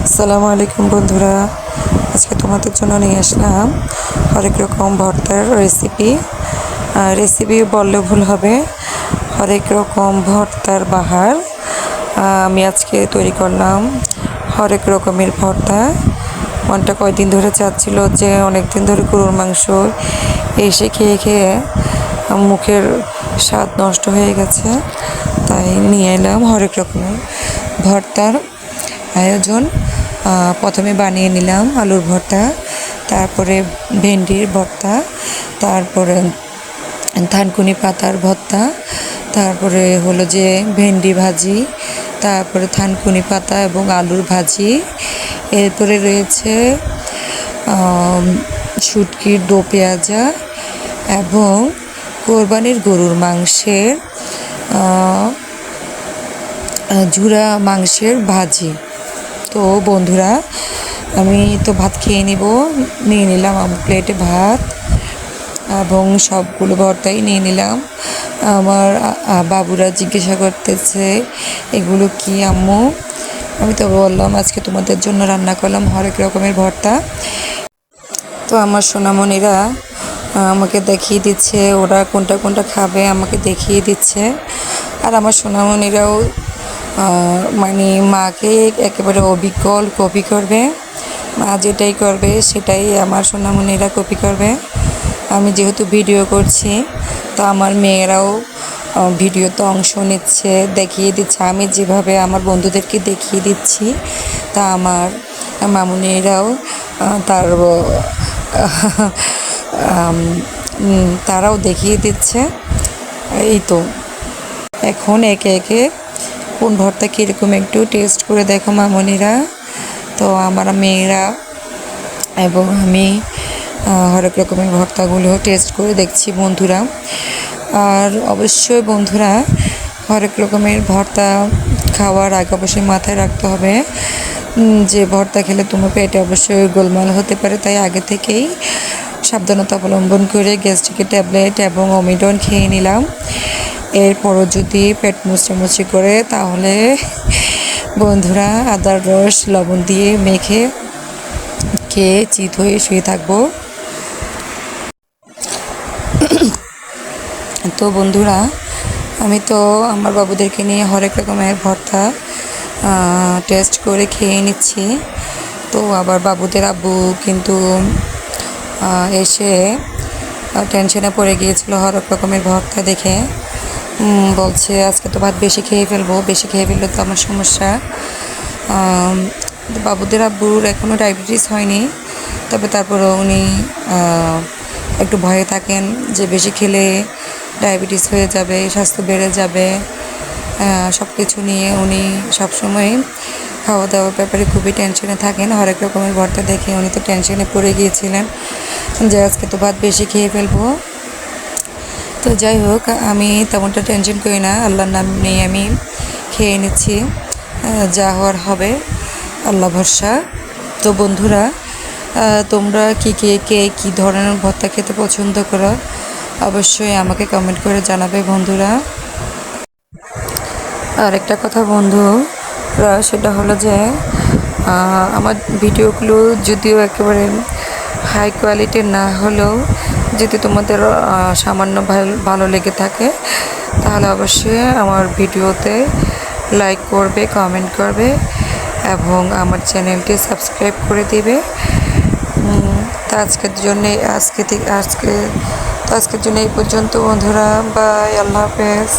আসসালামু আলাইকুম বন্ধুরা, আজকে তোমাদের জন্য নিয়ে আসলাম হরেক রকম ভর্তার রেসিপি বললে ভুল হবে। হরেক রকম ভর্তার বাহার আমি আজকে তৈরি করলাম। হরেক রকমের ভর্তা, মনটা কয়দিন ধরে চাচ্ছিল যে অনেক দিন ধরে গরুর মাংস এসে খেয়ে খেয়ে মুখের স্বাদ নষ্ট হয়ে গেছে, তাই নিয়ে এলাম হরেক রকমের ভর্তার আয়োজন। প্রথমে বানিয়ে নিলাম আলুর ভর্তা, তারপরে ভেন্ডির ভর্তা, তারপরে থানকুনি পাতার ভর্তা, তারপরে হলো যে ভেন্ডি ভাজি, তারপরে থানকুনি পাতা এবং আলুর ভাজি। এরপরে রয়েছে শুটকির দো পেঁয়াজা এবং কোরবানির গরুর মাংসের ঝুরা মাংসের ভাজি। তো বন্ধুরা, আমি তো ভাত খেয়ে নিয়ে নিলাম প্লেটে ভাত এবং সবগুলো ভর্তাই নিয়ে নিলাম। আমার বাবুরা জিজ্ঞাসা করতেছে এগুলো কি আম্মু। আমি তো বললাম আজকে তোমাদের জন্য রান্না করলাম হরেক রকমের ভর্তা। তো আমার সোনামণিরা আমাকে দেখিয়ে দিচ্ছে ওরা কোনটা কোনটা খাবে, আমাকে দেখিয়ে দিচ্ছে। আর আমার সোনামণিরাও মানে মাকে একেবারে অবিকল কপি করবে। মা যেটাই করবে সেটাই আমার সোনামণিরা কপি করবে। আমি যেহেতু ভিডিও করছি, তো আমার মেয়েরাও ভিডিওতে অংশ নিচ্ছে, দেখিয়ে দিচ্ছে। আমি যেভাবে আমার বন্ধুদেরকে দেখিয়ে দিচ্ছি, তা আমার মামুনিরাও তারাও দেখিয়ে দিচ্ছে। এই তো এখন একে একে কোন ভর্তা কীরকম একটু টেস্ট করে দেখো মামনিরা। তো আমার মেয়েরা এবং আমি হরেক রকমের ভর্তাগুলো টেস্ট করে দেখছি বন্ধুরা। আর অবশ্যই বন্ধুরা, হরেক রকমের ভর্তা খাওয়ার আগে অবশ্যই মাথায় রাখতে হবে যে ভর্তা খেলে তোমার পেটে অবশ্যই গোলমাল হতে পারে, তাই আগে থেকেই সাবধানতা অবলম্বন করে গ্যাস্ট্রিকের ট্যাবলেট এবং অমিডন খেয়ে নিলাম। এরপরও যদি পেট মুচড়ে করে, তাহলে বন্ধুরা আদার রস লবণ দিয়ে মেখে খেয়ে চিত হয়ে শুয়ে থাকবো। তো বন্ধুরা, আমি তো আমার বাবুদেরকে নিয়ে হরেক রকমের ভর্তা টেস্ট করে খেয়ে নিচ্ছি। তো আবার বাবুদের আব্বু কিন্তু এসে টেনশনে পড়ে গিয়েছিল হরেক রকমের ভর্তা দেখে। বলছে আজকে তো ভাত বেশি খেয়ে ফেললে তো আমার সমস্যা। বাবুদের আব্বুর এখনও ডায়াবেটিস হয়নি, তবে তারপরেও উনি একটু ভয়ে থাকেন যে বেশি খেলে ডায়াবেটিস হয়ে যাবে, স্বাস্থ্য বেড়ে যাবে। সব কিছু নিয়ে উনি সবসময় খাওয়া দাওয়ার ব্যাপারে খুবই টেনশনে থাকেন। হরেক রকমের ভর্তা দেখে উনি তো টেনশনে পড়ে গিয়েছিলেন যে আজকে তো ভাত বেশি খেয়ে ফেলবো। তো যাই হোক, আমি তেমনটা টেনশন করি না, আল্লাহর নাম নিয়ে আমি খেয়ে নিচ্ছি। যা হওয়ার হবে, আল্লাহ ভরসা। তো বন্ধুরা, তোমরা কে কী ধরনের ভর্তা খেতে পছন্দ করো অবশ্যই আমাকে কমেন্ট করে জানাবে বন্ধুরা। আর একটা কথা বন্ধুরা, সেটা হলো যে আমার ভিডিওগুলো যদিও একেবারে হাই কোয়ালিটির না হলেও যদি তোমাদের সামান্য ভালো লেগে থাকে, তাহলে অবশ্যই আমার ভিডিওতে লাইক করবে, কমেন্ট করবে এবং আমার চ্যানেলটি সাবস্ক্রাইব করে দিবে। তো আজকের জন্য এই পর্যন্ত বন্ধুরা। বাই, আল্লাহ হাফেজ।